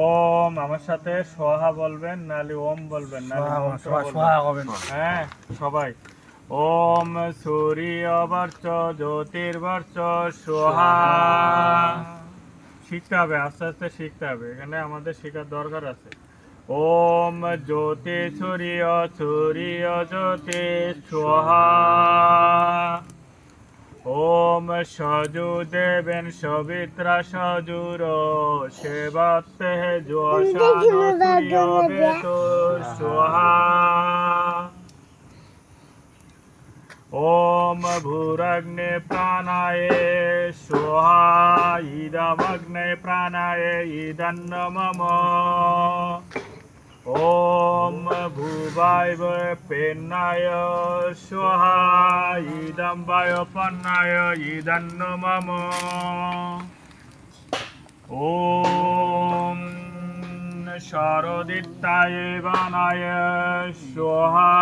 ওম আমার সাথে সোহা বলবেন, নালে ওম বলবেন, নালে মন্ত্র বলবেন। হ্যাঁ সবাই। ওম সূর্যবর্চ জ্যোতির্বর্চ সোহা। শিখতে হবে, আস্তে আস্তে শিখতে হবে, এখানে আমাদের শেখার দরকার আছে। ওম জ্যোতি সূর্য সূর্য জ্যোতি সোহা। ওম সজু দেবেন সবিত্রা সজুর সেবাতে সোহা। ওম ভূরগ্নে প্রাণায় সোহা ইদমগ্নে প্রাণায় ইদন্ন মম। ওম ভূবায়ব পেন্নায় সোহা ইদম বায়পন্নায় ইদন্ন মম। ওম শরদিত্তায় বানায় সোহা।